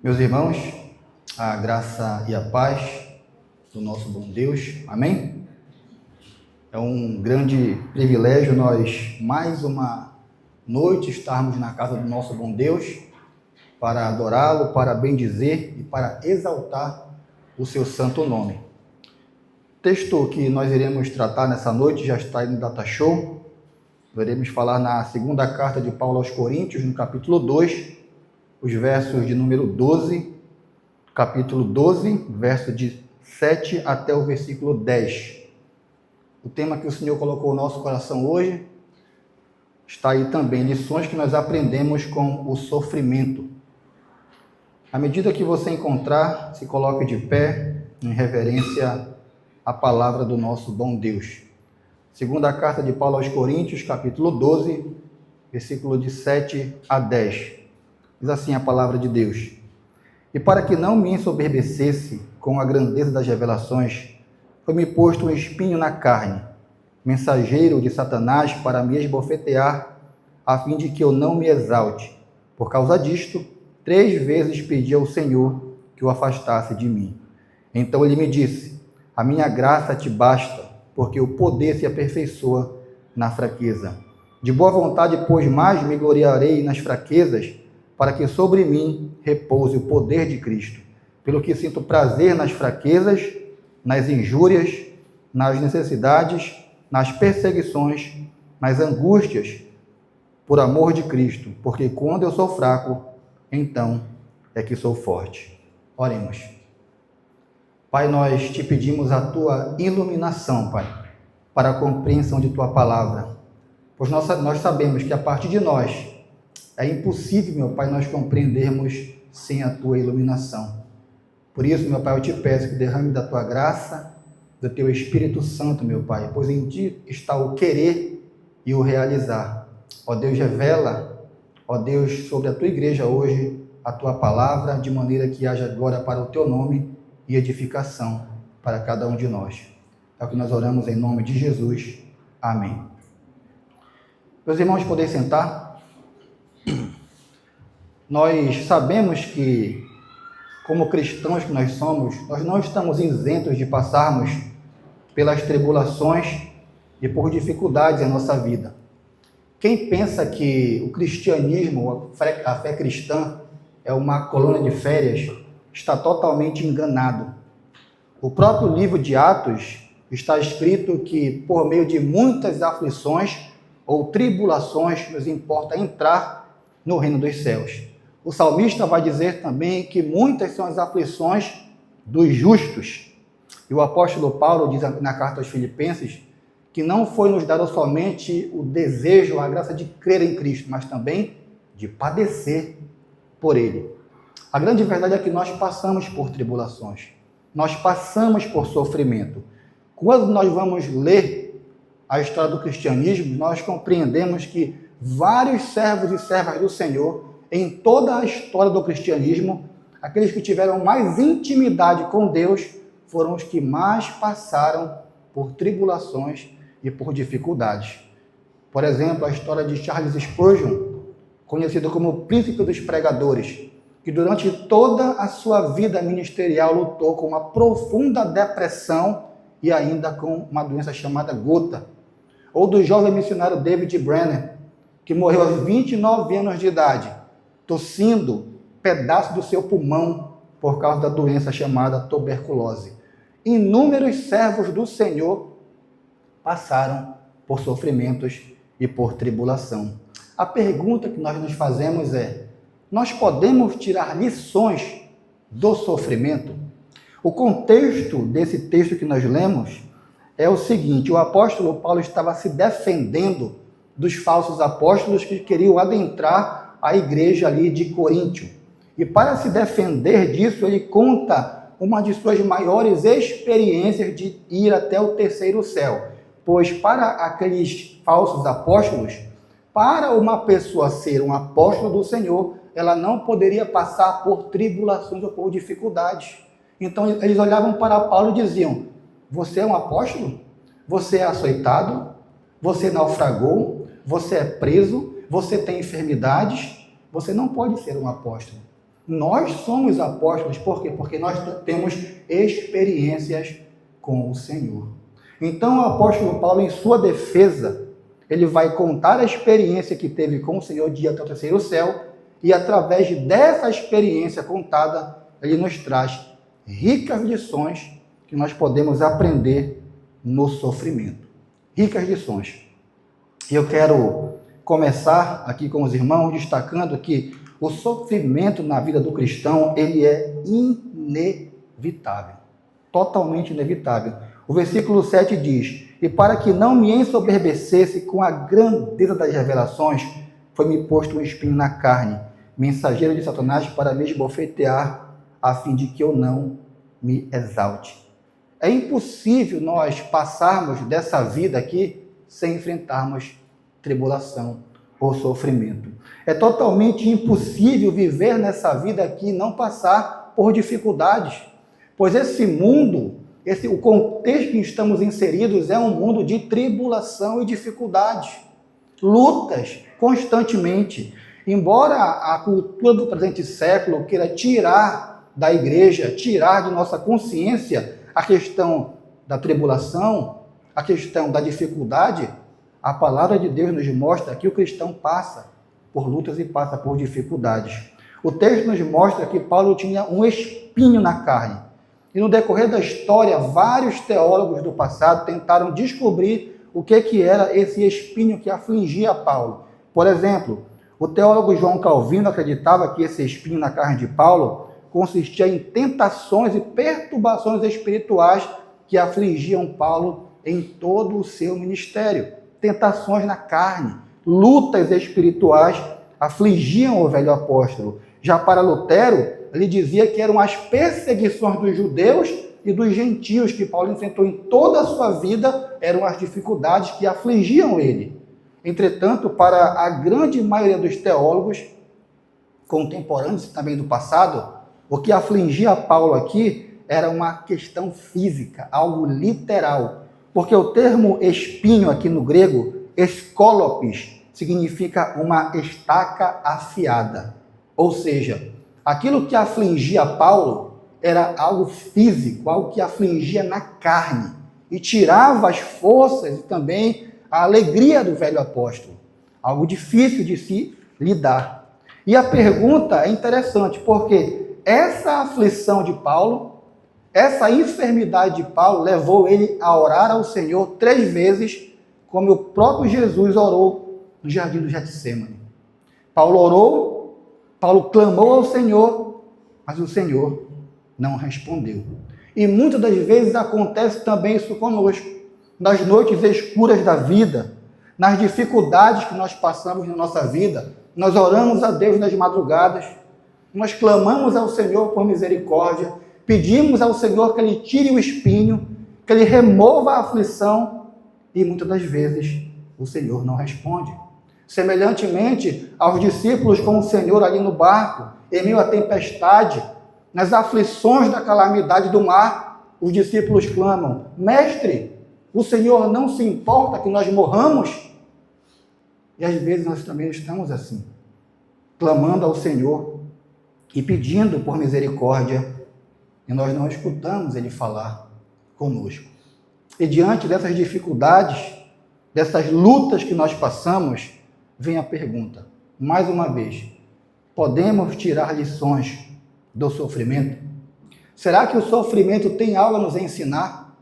Meus irmãos, a graça e a paz do nosso bom Deus, amém? É um grande privilégio nós, mais uma noite, estarmos na casa do nosso bom Deus para adorá-lo, para bendizer e para exaltar o seu santo nome. O texto que nós iremos tratar nessa noite já está aí no Data Show. Iremos falar na segunda carta de Paulo aos Coríntios, no capítulo 2, os versos de número 12, capítulo 12, verso de 7 até o versículo 10. O tema que o Senhor colocou no nosso coração hoje está aí também, lições que nós aprendemos com o sofrimento. À medida que você encontrar, se coloque de pé em reverência à palavra do nosso bom Deus. Segunda carta de Paulo aos Coríntios, capítulo 12, versículo de 7 a 10. Diz assim a palavra de Deus: E para que não me ensoberbecesse com a grandeza das revelações, foi-me posto um espinho na carne, mensageiro de Satanás para me esbofetear, a fim de que eu não me exalte. Por causa disto, 3 vezes pedi ao Senhor que o afastasse de mim. Então ele me disse: A minha graça te basta, porque o poder se aperfeiçoa na fraqueza. De boa vontade, pois, mais me gloriarei nas fraquezas, para que sobre mim repouse o poder de Cristo. Pelo que sinto prazer nas fraquezas, nas injúrias, nas necessidades, nas perseguições, nas angústias, por amor de Cristo, porque quando eu sou fraco, então é que sou forte. Oremos. Pai, nós te pedimos a tua iluminação, Pai, para a compreensão de tua palavra, pois nós sabemos que a partir de nós é impossível, meu Pai, nós compreendermos sem a tua iluminação. Por isso, meu Pai, eu te peço que derrame da tua graça, do teu Espírito Santo, meu Pai, pois em ti está o querer e o realizar. Ó Deus, revela, ó Deus, sobre a tua igreja hoje, a tua palavra, de maneira que haja glória para o teu nome e edificação para cada um de nós. É o que nós oramos em nome de Jesus. Amém. Meus irmãos, podem sentar. Nós sabemos que, como cristãos que nós somos, nós não estamos isentos de passarmos pelas tribulações e por dificuldades em nossa vida. Quem pensa que o cristianismo, a fé cristã, é uma colônia de férias, está totalmente enganado. O próprio livro de Atos está escrito que, por meio de muitas aflições ou tribulações, nos importa entrar no reino dos céus. O salmista vai dizer também que muitas são as aflições dos justos. E o apóstolo Paulo diz na carta aos Filipenses que não foi nos dado somente o desejo, a graça de crer em Cristo, mas também de padecer por Ele. A grande verdade é que nós passamos por tribulações, nós passamos por sofrimento. Quando nós vamos ler a história do cristianismo, nós compreendemos que vários servos e servas do Senhor, em toda a história do cristianismo, aqueles que tiveram mais intimidade com Deus foram os que mais passaram por tribulações e por dificuldades. Por exemplo, a história de Charles Spurgeon, conhecido como o príncipe dos pregadores, que durante toda a sua vida ministerial lutou com uma profunda depressão e ainda com uma doença chamada gota. Ou do jovem missionário David Brenner, que morreu aos 29 anos de idade, tossindo pedaço do seu pulmão por causa da doença chamada tuberculose. Inúmeros servos do Senhor passaram por sofrimentos e por tribulação. A pergunta que nós nos fazemos é: nós podemos tirar lições do sofrimento? O contexto desse texto que nós lemos é o seguinte: o apóstolo Paulo estava se defendendo dos falsos apóstolos que queriam adentrar a igreja ali de Coríntio. E para se defender disso, ele conta uma de suas maiores experiências de ir até o terceiro céu. Pois para aqueles falsos apóstolos, para uma pessoa ser um apóstolo do Senhor, ela não poderia passar por tribulações ou por dificuldades. Então eles olhavam para Paulo e diziam: você é um apóstolo? Você é açoitado? Você naufragou? Você é preso? Você tem enfermidades? Você não pode ser um apóstolo. Nós somos apóstolos, por quê? Porque nós temos experiências com o Senhor. Então, o apóstolo Paulo, em sua defesa, ele vai contar a experiência que teve com o Senhor de ir até o terceiro céu, e através dessa experiência contada, ele nos traz ricas lições que nós podemos aprender no sofrimento. Ricas lições. E eu quero começar aqui com os irmãos, destacando que o sofrimento na vida do cristão, ele é inevitável. Totalmente inevitável. O versículo 7 diz: e para que não me ensoberbecesse com a grandeza das revelações, foi-me posto um espinho na carne, mensageiro de Satanás para me esbofetear, a fim de que eu não me exalte. É impossível nós passarmos dessa vida aqui sem enfrentarmos tribulação ou sofrimento. É totalmente impossível viver nessa vida aqui e não passar por dificuldades, pois esse mundo, o contexto que estamos inseridos é um mundo de tribulação e dificuldades, lutas constantemente. Embora a cultura do presente século queira tirar da igreja, tirar de nossa consciência a questão da tribulação, a questão da dificuldade, a palavra de Deus nos mostra que o cristão passa por lutas e passa por dificuldades. O texto nos mostra que Paulo tinha um espinho na carne. E no decorrer da história, vários teólogos do passado tentaram descobrir o que era esse espinho que afligia Paulo. Por exemplo, o teólogo João Calvino acreditava que esse espinho na carne de Paulo consistia em tentações e perturbações espirituais que afligiam Paulo em todo o seu ministério. Tentações na carne, lutas espirituais afligiam o velho apóstolo. Já para Lutero, ele dizia que eram as perseguições dos judeus e dos gentios que Paulo enfrentou em toda a sua vida, eram as dificuldades que afligiam ele. Entretanto, para a grande maioria dos teólogos contemporâneos e também do passado, o que afligia Paulo aqui era uma questão física, algo literal. Porque o termo espinho aqui no grego, eskolopis, significa uma estaca afiada. Ou seja, aquilo que afligia Paulo era algo físico, algo que afligia na carne e tirava as forças e também a alegria do velho apóstolo. Algo difícil de se lidar. E a pergunta é interessante, porque essa aflição de Paulo, essa enfermidade de Paulo levou ele a orar ao Senhor 3 vezes, como o próprio Jesus orou no jardim do Getsêmani. Paulo orou, Paulo clamou ao Senhor, mas o Senhor não respondeu. E muitas das vezes acontece também isso conosco, nas noites escuras da vida, nas dificuldades que nós passamos na nossa vida. Nós oramos a Deus nas madrugadas, nós clamamos ao Senhor por misericórdia, pedimos ao Senhor que Ele tire o espinho, que Ele remova a aflição, e muitas das vezes o Senhor não responde. Semelhantemente aos discípulos com o Senhor ali no barco, em meio à tempestade, nas aflições da calamidade do mar, os discípulos clamam: Mestre, o Senhor não se importa que nós morramos? E às vezes nós também estamos assim, clamando ao Senhor e pedindo por misericórdia, e nós não escutamos Ele falar conosco. E diante dessas dificuldades, dessas lutas que nós passamos, vem a pergunta, mais uma vez: podemos tirar lições do sofrimento? Será que o sofrimento tem algo a nos ensinar?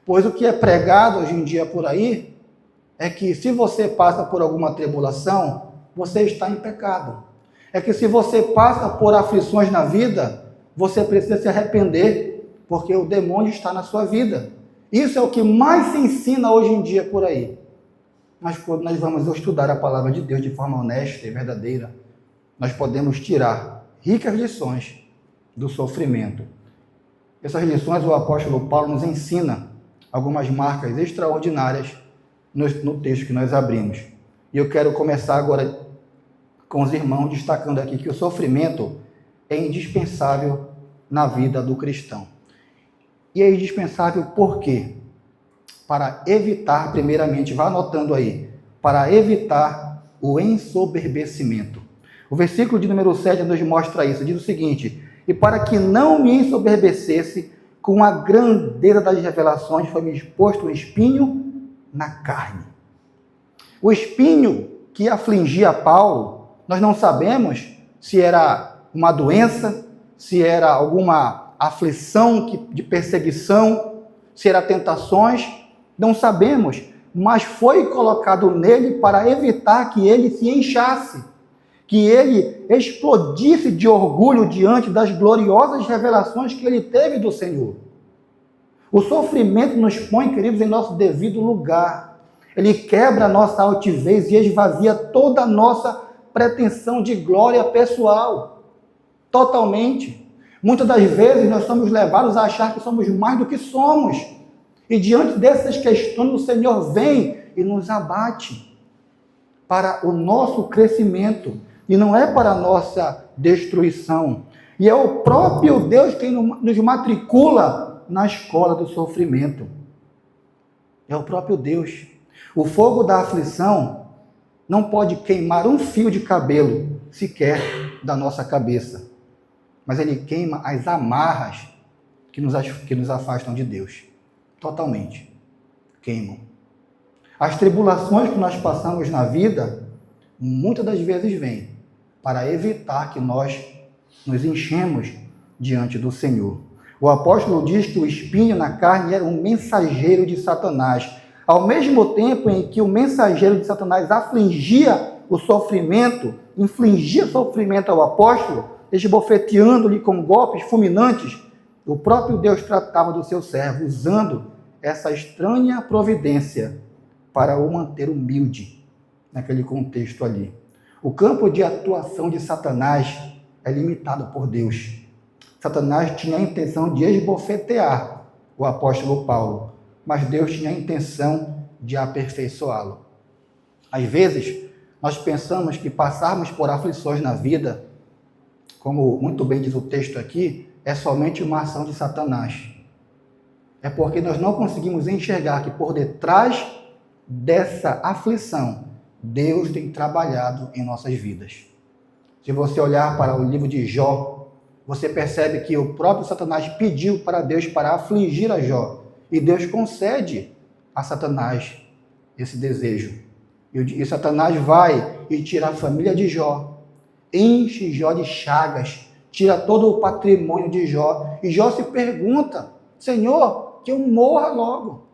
Pois o que é pregado hoje em dia por aí é que se você passa por alguma tribulação, você está em pecado. É que se você passa por aflições na vida, você precisa se arrepender, porque o demônio está na sua vida. Isso é o que mais se ensina hoje em dia por aí. Mas quando nós vamos estudar a palavra de Deus de forma honesta e verdadeira, nós podemos tirar ricas lições do sofrimento. Essas lições o apóstolo Paulo nos ensina algumas marcas extraordinárias no texto que nós abrimos. E eu quero começar agora com os irmãos, destacando aqui que o sofrimento é indispensável na vida do cristão. E é indispensável por quê? Para evitar, primeiramente, vá anotando aí, para evitar o ensoberbecimento. O versículo de número 7 nos mostra isso. Diz o seguinte: e para que não me ensoberbecesse com a grandeza das revelações, foi-me exposto um espinho na carne. O espinho que afligia Paulo, nós não sabemos se era uma doença, se era alguma aflição de perseguição, se era tentações, não sabemos, mas foi colocado nele para evitar que ele se inchasse, que ele explodisse de orgulho diante das gloriosas revelações que ele teve do Senhor. O sofrimento nos põe, queridos, em nosso devido lugar. Ele quebra a nossa altivez e esvazia toda a nossa pretensão de glória pessoal. Totalmente. Muitas das vezes nós somos levados a achar que somos mais do que somos. E diante dessas questões, o Senhor vem e nos abate para o nosso crescimento. E não é para a nossa destruição. E é o próprio Deus quem nos matricula na escola do sofrimento. É o próprio Deus. O fogo da aflição não pode queimar um fio de cabelo sequer da nossa cabeça. Mas ele queima as amarras que nos afastam de Deus. Totalmente. Queimam. As tribulações que nós passamos na vida, muitas das vezes vêm para evitar que nós nos enchemos diante do Senhor. O apóstolo diz que o espinho na carne era um mensageiro de Satanás. Ao mesmo tempo em que o mensageiro de Satanás afligia o sofrimento, infligia sofrimento ao apóstolo, esbofeteando-lhe com golpes fulminantes, o próprio Deus tratava do seu servo, usando essa estranha providência para o manter humilde naquele contexto ali. O campo de atuação de Satanás é limitado por Deus. Satanás tinha a intenção de esbofetear o apóstolo Paulo, mas Deus tinha a intenção de aperfeiçoá-lo. Às vezes, nós pensamos que passarmos por aflições na vida, como muito bem diz o texto aqui, é somente uma ação de Satanás. É porque nós não conseguimos enxergar que por detrás dessa aflição, Deus tem trabalhado em nossas vidas. Se você olhar para o livro de Jó, você percebe que o próprio Satanás pediu para Deus para afligir a Jó. E Deus concede a Satanás esse desejo. E Satanás vai e tira a família de Jó, enche Jó de chagas, tira todo o patrimônio de Jó. E Jó se pergunta: Senhor, que eu morra logo.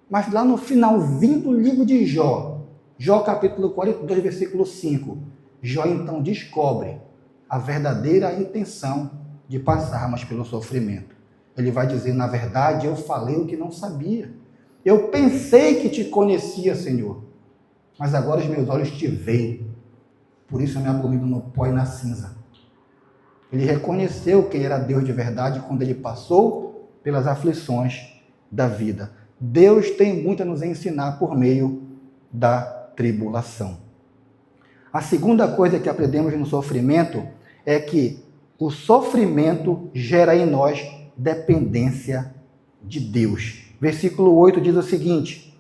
Mas lá no finalzinho do livro de Jó, Jó capítulo 42, versículo 5, Jó então descobre a verdadeira intenção de passarmos pelo sofrimento. Ele vai dizer: na verdade, eu falei o que não sabia. Eu pensei que te conhecia, Senhor, mas agora os meus olhos te veem. Por isso eu me abomino no pó e na cinza. Ele reconheceu quem era Deus de verdade quando ele passou pelas aflições da vida. Deus tem muito a nos ensinar por meio da tribulação. A segunda coisa que aprendemos no sofrimento é que o sofrimento gera em nós dependência de Deus. Versículo 8 diz o seguinte: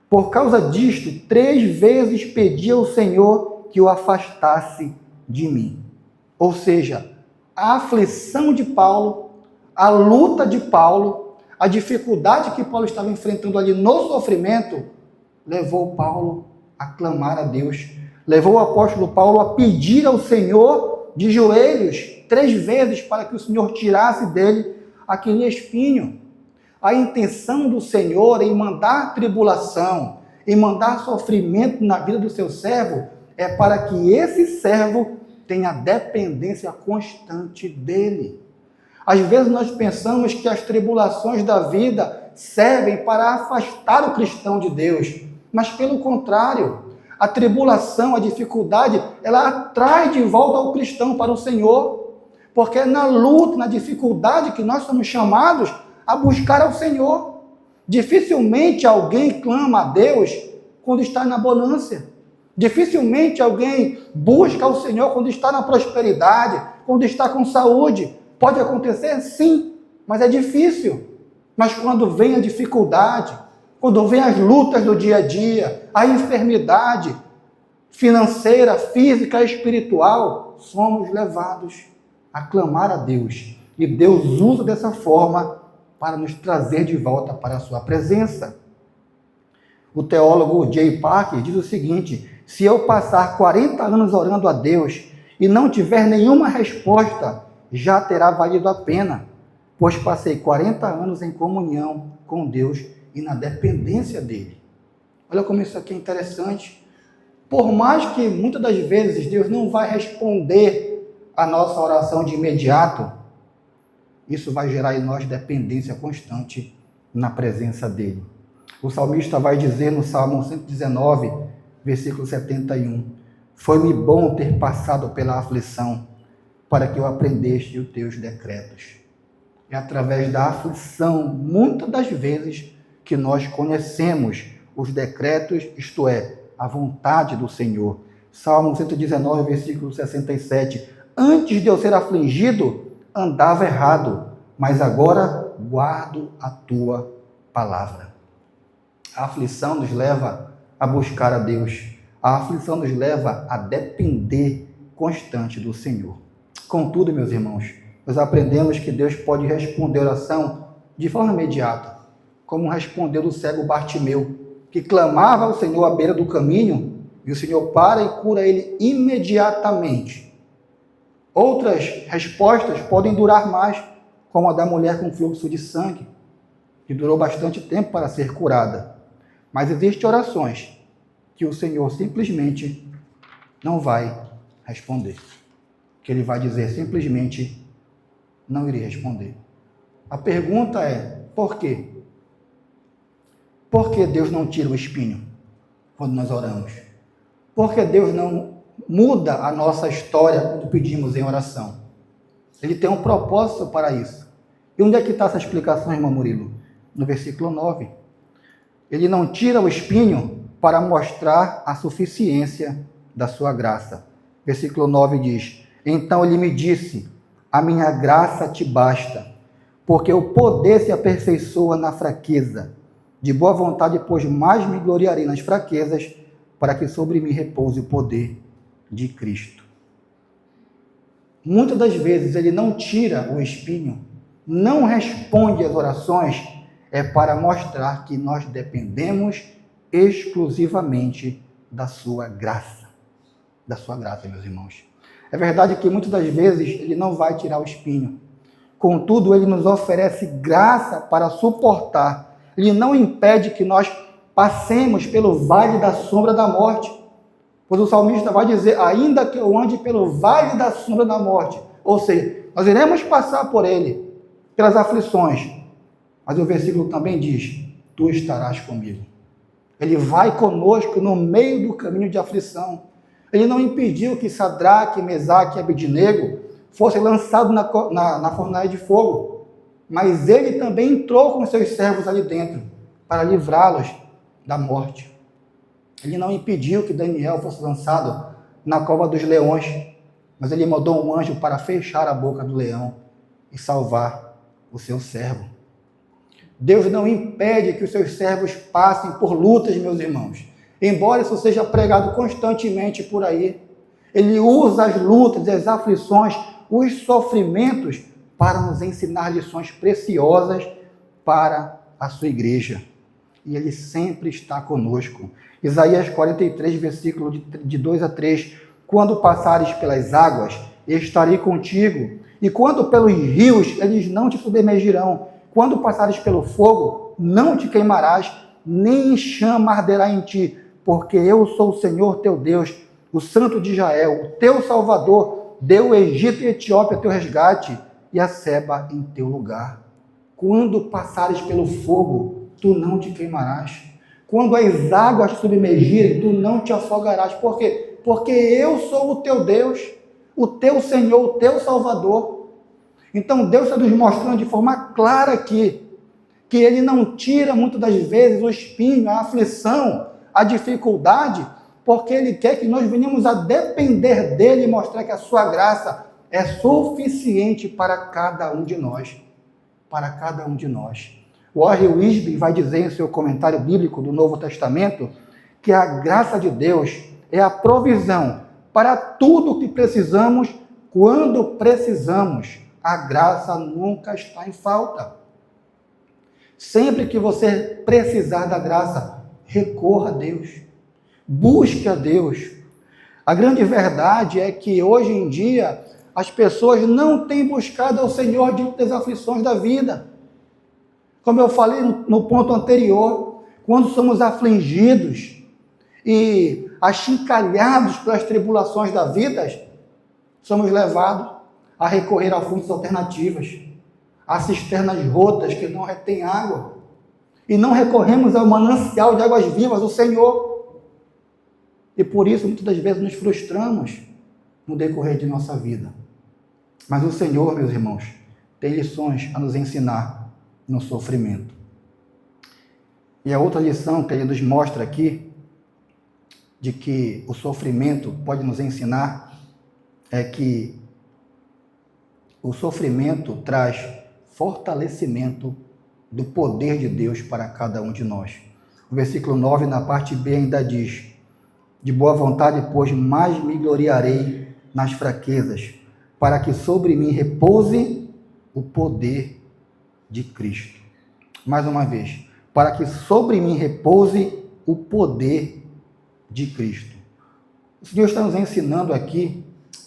por causa disto, 3 vezes pedi ao Senhor que o afastasse de mim. Ou seja, a aflição de Paulo, a luta de Paulo, a dificuldade que Paulo estava enfrentando ali no sofrimento, levou Paulo a clamar a Deus, levou o apóstolo Paulo a pedir ao Senhor de joelhos 3 vezes para que o Senhor tirasse dele aquele espinho. A intenção do Senhor em mandar tribulação, em mandar sofrimento na vida do seu servo, é para que esse servo tenha dependência constante dele. Às vezes nós pensamos que as tribulações da vida servem para afastar o cristão de Deus, mas pelo contrário, a tribulação, a dificuldade, ela atrai de volta o cristão para o Senhor, porque é na luta, na dificuldade que nós somos chamados a buscar ao Senhor. Dificilmente alguém clama a Deus quando está na bonança. Dificilmente alguém busca ao Senhor quando está na prosperidade, quando está com saúde. Pode acontecer? Sim, mas é difícil. Mas quando vem a dificuldade, quando vem as lutas do dia a dia, a enfermidade, financeira, física, espiritual, somos levados a clamar a Deus. E Deus usa dessa forma para nos trazer de volta para a sua presença. O teólogo J. Parker diz o seguinte: se eu passar 40 anos orando a Deus e não tiver nenhuma resposta, já terá valido a pena, pois passei 40 anos em comunhão com Deus e na dependência dele. Olha como isso aqui é interessante. Por mais que muitas das vezes Deus não vai responder a nossa oração de imediato, isso vai gerar em nós dependência constante na presença dele. O salmista vai dizer no Salmo 119, versículo 71, foi-me bom ter passado pela aflição, para que eu aprendesse os teus decretos. É através da aflição, muitas das vezes, que nós conhecemos os decretos, isto é, a vontade do Senhor. Salmo 119, versículo 67, antes de eu ser afligido, andava errado, mas agora guardo a tua palavra. A aflição nos leva a buscar a Deus. A aflição nos leva a depender constante do Senhor. Contudo, meus irmãos, nós aprendemos que Deus pode responder a oração de forma imediata, como respondeu do cego Bartimeu, que clamava ao Senhor à beira do caminho, e o Senhor para e cura ele imediatamente. Outras respostas podem durar mais, como a da mulher com fluxo de sangue, que durou bastante tempo para ser curada. Mas existem orações que o Senhor simplesmente não vai responder. Que Ele vai dizer simplesmente, não irei responder. A pergunta é, por quê? Por que Deus não tira o espinho quando nós oramos? Por que Deus não muda a nossa história quando pedimos em oração? Ele tem um propósito para isso. E onde é que está essa explicação, irmão Murilo? No versículo 9. Ele não tira o espinho para mostrar a suficiência da sua graça. Versículo 9 diz, então ele me disse, a minha graça te basta, porque o poder se aperfeiçoa na fraqueza. De boa vontade, pois mais me gloriarei nas fraquezas, para que sobre mim repouse o poder de Cristo. Muitas das vezes ele não tira o espinho, não responde às orações, é para mostrar que nós dependemos exclusivamente da sua graça. Da sua graça, meus irmãos. É verdade que muitas das vezes ele não vai tirar o espinho. Contudo, ele nos oferece graça para suportar. Ele não impede que nós passemos pelo vale da sombra da morte. Pois o salmista vai dizer, ainda que eu ande pelo vale da sombra da morte. Ou seja, nós iremos passar por ele, pelas aflições. Mas o versículo também diz, tu estarás comigo. Ele vai conosco no meio do caminho de aflição. Ele não impediu que Sadraque, Mesaque e Abednego fossem lançados na fornalha de fogo. Mas ele também entrou com seus servos ali dentro, para livrá-los da morte. Ele não impediu que Daniel fosse lançado na cova dos leões, mas ele mandou um anjo para fechar a boca do leão e salvar o seu servo. Deus não impede que os seus servos passem por lutas, meus irmãos. Embora isso seja pregado constantemente por aí, ele usa as lutas, as aflições, os sofrimentos para nos ensinar lições preciosas para a sua igreja. E ele sempre está conosco. Isaías 43, versículo de 2 a 3. Quando passares pelas águas, estarei contigo. E quando pelos rios, eles não te submergirão. Quando passares pelo fogo, não te queimarás, nem chama arderá em ti, porque eu sou o Senhor teu Deus, o Santo de Israel, o teu Salvador, deu o Egito e a Etiópia teu resgate, e a Seba em teu lugar. Quando passares pelo fogo, tu não te queimarás. Quando as águas te submergirem, tu não te afogarás. Por quê? Porque eu sou o teu Deus, o teu Senhor, o teu Salvador. Então Deus está nos mostrando de forma clara aqui, que Ele não tira muitas das vezes o espinho, a aflição, a dificuldade, porque Ele quer que nós venhamos a depender dEle e mostrar que a sua graça é suficiente para cada um de nós. Para cada um de nós. Warren Wiersbe vai dizer em seu comentário bíblico do Novo Testamento que a graça de Deus é a provisão para tudo o que precisamos, quando precisamos. A graça nunca está em falta. Sempre que você precisar da graça, recorra a Deus. Busque a Deus. A grande verdade é que hoje em dia as pessoas não têm buscado ao Senhor diante das aflições da vida. Como eu falei no ponto anterior, quando somos afligidos e achincalhados pelas tribulações da vida, somos levados a recorrer a fontes alternativas, a cisternas rotas que não retêm água, e não recorremos ao manancial de águas vivas, o Senhor. E por isso, muitas das vezes, nos frustramos no decorrer de nossa vida. Mas o Senhor, meus irmãos, tem lições a nos ensinar no sofrimento. E a outra lição que ele nos mostra aqui, de que o sofrimento pode nos ensinar, é que o sofrimento traz fortalecimento do poder de Deus para cada um de nós. O versículo 9, na parte B, ainda diz: de boa vontade, pois, mais me gloriarei nas fraquezas, para que sobre mim repouse o poder de Cristo. Mais uma vez, para que sobre mim repouse o poder de Cristo. O Senhor está nos ensinando aqui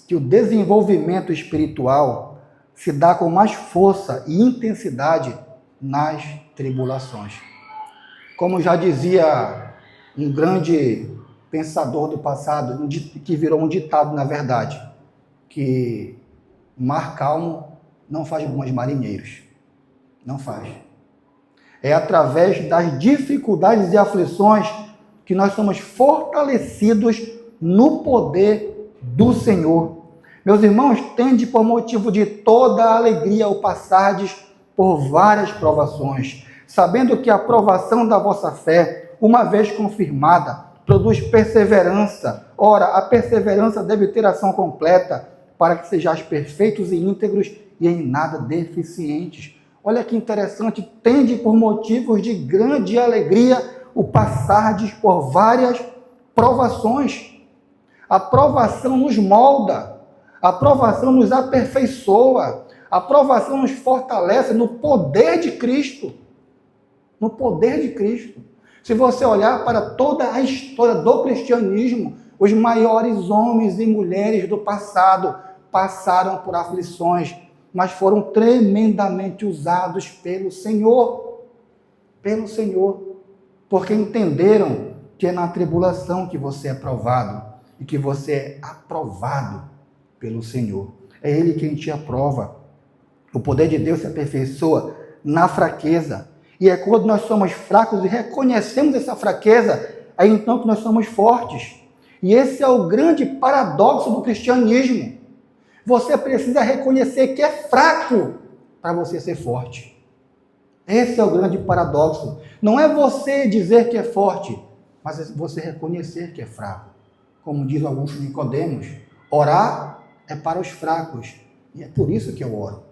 que o desenvolvimento espiritual se dá com mais força e intensidade nas tribulações. Como já dizia um grande pensador do passado, que virou um ditado, na verdade, que mar calmo não faz bons marinheiros. Não faz. É através das dificuldades e aflições que nós somos fortalecidos no poder do Senhor. Meus irmãos, tende por motivo de toda a alegria o passardes por várias provações, sabendo que a provação da vossa fé, uma vez confirmada, produz perseverança. Ora, a perseverança deve ter ação completa, para que sejais perfeitos e íntegros e em nada deficientes. Olha que interessante, tende por motivos de grande alegria o passardes por várias provações. A provação nos molda, a provação nos aperfeiçoa, a provação nos fortalece no poder de Cristo. No poder de Cristo. Se você olhar para toda a história do cristianismo, os maiores homens e mulheres do passado passaram por aflições, mas foram tremendamente usados pelo Senhor. Pelo Senhor. Porque entenderam que é na tribulação que você é provado e que você é aprovado pelo Senhor. É Ele quem te aprova. O poder de Deus se aperfeiçoa na fraqueza. E é quando nós somos fracos e reconhecemos essa fraqueza, é então que nós somos fortes. E esse é o grande paradoxo do cristianismo. Você precisa reconhecer que é fraco para você ser forte. Esse é o grande paradoxo. Não é você dizer que é forte, mas é você reconhecer que é fraco. Como diz Augusto Nicodemos, orar é para os fracos. E é por isso que eu oro.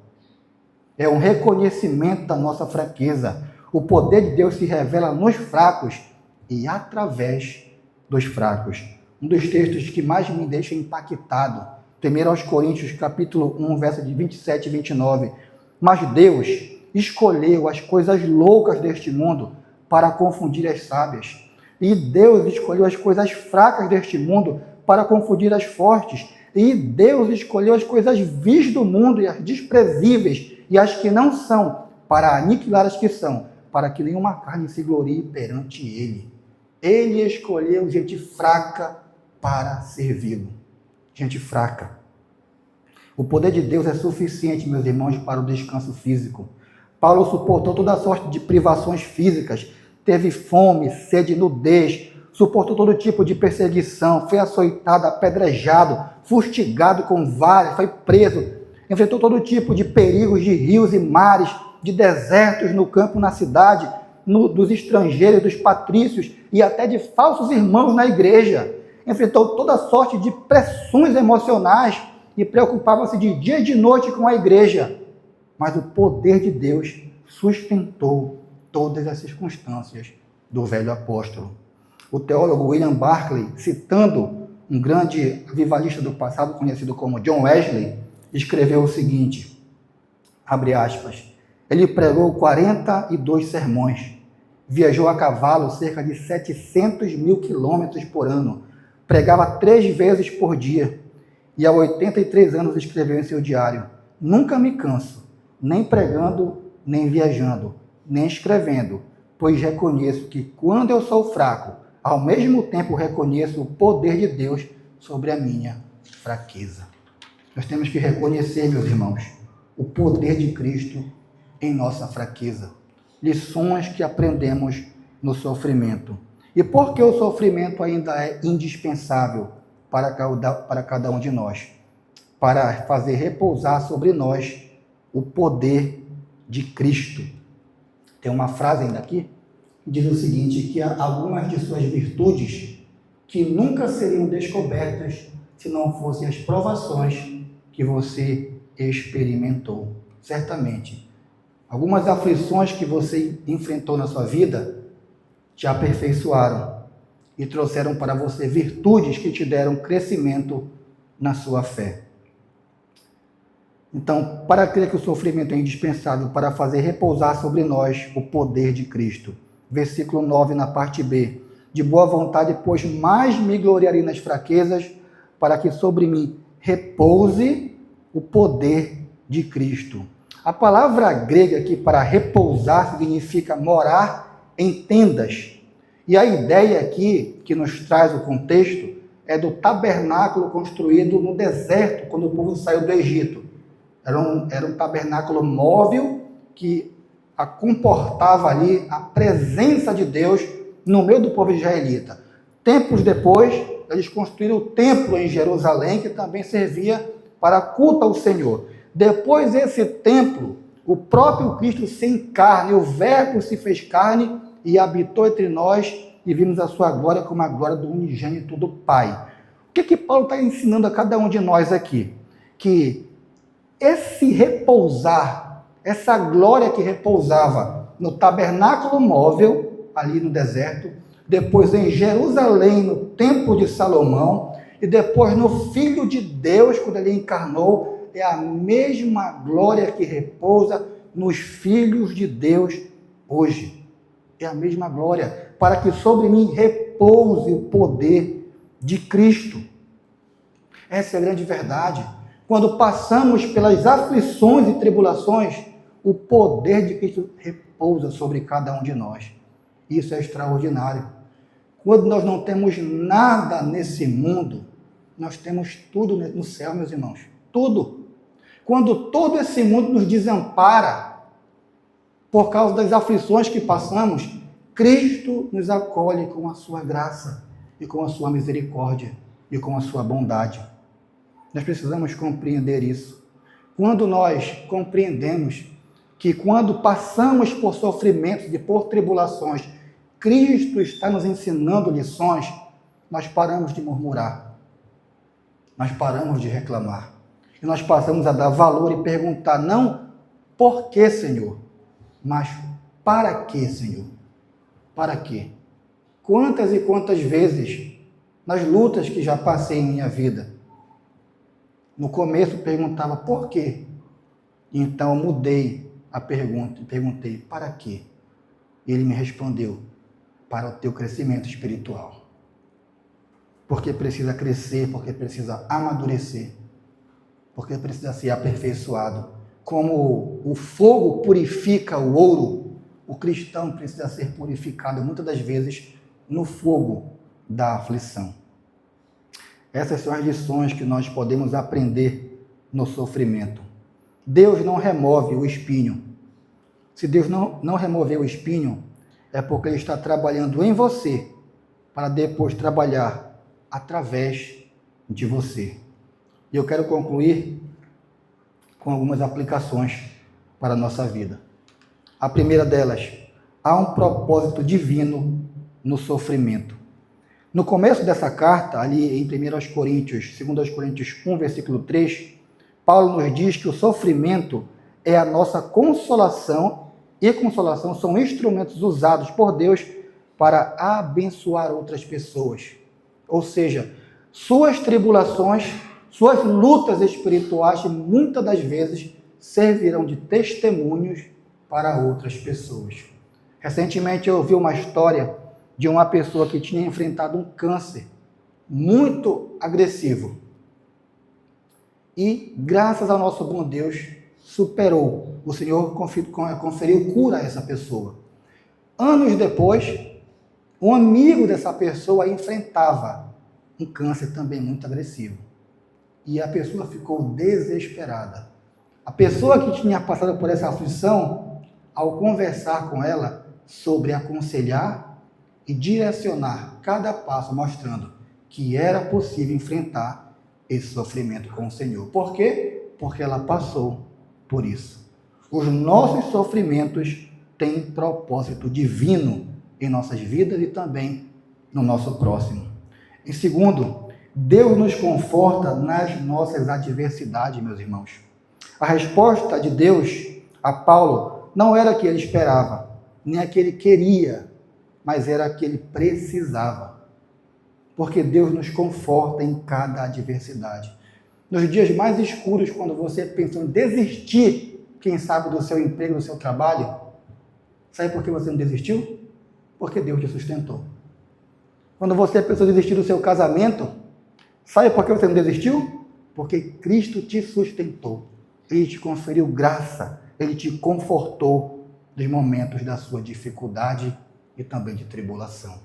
É um reconhecimento da nossa fraqueza. O poder de Deus se revela nos fracos e através dos fracos. Um dos textos que mais me deixa impactado, 1 Coríntios, capítulo 1, verso de 27 e 29. Mas Deus escolheu as coisas loucas deste mundo para confundir as sábias. E Deus escolheu as coisas fracas deste mundo para confundir as fortes. E Deus escolheu as coisas vis do mundo e as desprezíveis e as que não são, para aniquilar as que são, para que nenhuma carne se glorie perante Ele. Ele escolheu gente fraca para servi-lo. Gente fraca. O poder de Deus é suficiente, meus irmãos, para o descanso físico. Paulo suportou toda sorte de privações físicas, teve fome, sede, nudez, suportou todo tipo de perseguição, foi açoitado, apedrejado, fustigado com varas, foi preso, enfrentou todo tipo de perigos de rios e mares, de desertos no campo, na cidade, dos estrangeiros, dos patrícios e até de falsos irmãos na igreja. Enfrentou toda sorte de pressões emocionais e preocupava-se de dia e de noite com a igreja. Mas o poder de Deus sustentou todas as circunstâncias do velho apóstolo. O teólogo William Barclay, citando um grande avivalista do passado, conhecido como John Wesley, escreveu o seguinte, abre aspas, ele pregou 42 sermões, viajou a cavalo cerca de 700 mil quilômetros por ano, pregava 3 vezes por dia e aos 83 anos escreveu em seu diário, nunca me canso, nem pregando, nem viajando, nem escrevendo, pois reconheço que quando eu sou fraco, ao mesmo tempo reconheço o poder de Deus sobre a minha fraqueza. Nós temos que reconhecer, meus irmãos, o poder de Cristo em nossa fraqueza. Lições que aprendemos no sofrimento. E por que o sofrimento ainda é indispensável para cada um de nós? Para fazer repousar sobre nós o poder de Cristo. Tem uma frase ainda aqui que diz o seguinte, que há algumas de suas virtudes que nunca seriam descobertas se não fossem as provações que você experimentou. Certamente, algumas aflições que você enfrentou na sua vida te aperfeiçoaram e trouxeram para você virtudes que te deram crescimento na sua fé. Então, para crer que o sofrimento é indispensável para fazer repousar sobre nós o poder de Cristo. Versículo 9, na parte B. De boa vontade, pois mais me gloriarei nas fraquezas, para que sobre mim repouse o poder de Cristo. A palavra grega aqui para repousar significa morar em tendas. E a ideia aqui, que nos traz o contexto, é do tabernáculo construído no deserto, quando o povo saiu do Egito. Era um tabernáculo móvel que comportava ali a presença de Deus no meio do povo israelita. Tempos depois, eles construíram o templo em Jerusalém, que também servia para culto ao Senhor. Depois desse templo, o próprio Cristo se encarna, o Verbo se fez carne e habitou entre nós e vimos a sua glória como a glória do unigênito do Pai. O que Paulo está ensinando a cada um de nós aqui? Que esse repousar, essa glória que repousava no tabernáculo móvel, ali no deserto, depois em Jerusalém, no templo de Salomão, e depois no Filho de Deus, quando ele encarnou, é a mesma glória que repousa nos filhos de Deus hoje. É a mesma glória, para que sobre mim repouse o poder de Cristo. Essa é a grande verdade. Quando passamos pelas aflições e tribulações, o poder de Cristo repousa sobre cada um de nós. Isso é extraordinário. Quando nós não temos nada nesse mundo, nós temos tudo no céu, meus irmãos. Tudo. Quando todo esse mundo nos desampara, por causa das aflições que passamos, Cristo nos acolhe com a sua graça e com a sua misericórdia e com a sua bondade. Nós precisamos compreender isso. Quando nós compreendemos que quando passamos por sofrimentos e por tribulações, Cristo está nos ensinando lições, nós paramos de murmurar, nós paramos de reclamar, e nós passamos a dar valor e perguntar, não por que, Senhor, mas para que, Senhor? Para quê? Quantas e quantas vezes, nas lutas que já passei em minha vida, no começo perguntava por quê? Então eu mudei a pergunta e perguntei para quê? Ele me respondeu, para o teu crescimento espiritual. Porque precisa crescer, porque precisa amadurecer, porque precisa ser aperfeiçoado. Como o fogo purifica o ouro, o cristão precisa ser purificado muitas das vezes no fogo da aflição. Essas são as lições que nós podemos aprender no sofrimento. Deus não remove o espinho. Se Deus não remover o espinho, é porque Ele está trabalhando em você para depois trabalhar através de você. E eu quero concluir com algumas aplicações para a nossa vida. A primeira delas, há um propósito divino no sofrimento. No começo dessa carta, ali em 2 Coríntios 1, versículo 3, Paulo nos diz que o sofrimento é a nossa consolação, e consolação são instrumentos usados por Deus para abençoar outras pessoas. Ou seja, Suas tribulações, suas lutas espirituais, muitas das vezes, servirão de testemunhos para outras pessoas. Recentemente eu ouvi uma história de uma pessoa que tinha enfrentado um câncer muito agressivo. E, graças ao nosso bom Deus, superou. O Senhor conferiu cura a essa pessoa. Anos depois, um amigo dessa pessoa enfrentava um câncer também muito agressivo. E a pessoa ficou desesperada. A pessoa que tinha passado por essa aflição, ao conversar com ela sobre aconselhar e direcionar cada passo, mostrando que era possível enfrentar esse sofrimento com o Senhor. Por quê? Porque ela passou por isso. Os nossos sofrimentos têm propósito divino em nossas vidas e também no nosso próximo. E segundo, Deus nos conforta nas nossas adversidades, meus irmãos. A resposta de Deus a Paulo não era a que ele esperava, nem a que ele queria, mas era a que ele precisava. Porque Deus nos conforta em cada adversidade. Nos dias mais escuros, quando você pensou em desistir, quem sabe, do seu emprego, do seu trabalho, sabe por que você não desistiu? Porque Deus te sustentou. Quando você pensou em desistir do seu casamento, sabe por que você não desistiu? Porque Cristo te sustentou. Ele te conferiu graça, Ele te confortou nos momentos da sua dificuldade e também de tribulação.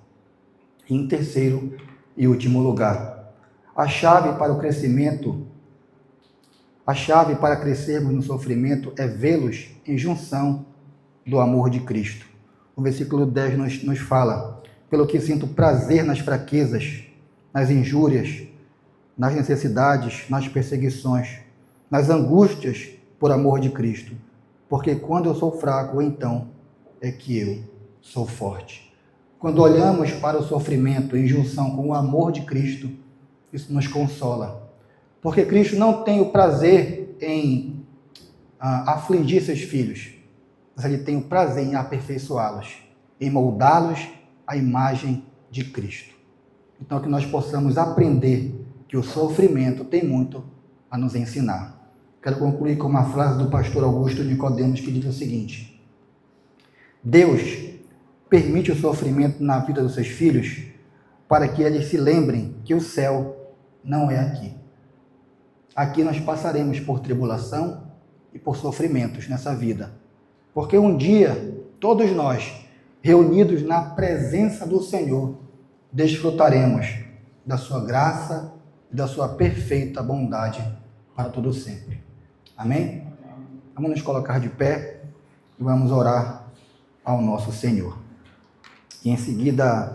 E em terceiro e último lugar, a chave para o crescimento, a chave para crescermos no sofrimento é vê-los em junção do amor de Cristo. O versículo 10 nos fala: pelo que sinto prazer nas fraquezas, nas injúrias, nas necessidades, nas perseguições, nas angústias por amor de Cristo, porque quando eu sou fraco, então é que eu sou forte. Quando olhamos para o sofrimento em junção com o amor de Cristo, isso nos consola, porque Cristo não tem o prazer em afligir seus filhos, mas Ele tem o prazer em aperfeiçoá-los, em moldá-los à imagem de Cristo. Então, que nós possamos aprender que o sofrimento tem muito a nos ensinar. Quero concluir com uma frase do pastor Augusto Nicodemos, que diz o seguinte: Deus permite o sofrimento na vida dos seus filhos para que eles se lembrem que o céu não é aqui. Aqui nós passaremos por tribulação e por sofrimentos nessa vida, porque um dia, todos nós, reunidos na presença do Senhor, desfrutaremos da sua graça e da sua perfeita bondade para todo sempre. Amém? Vamos nos colocar de pé e vamos orar ao nosso Senhor. E em seguida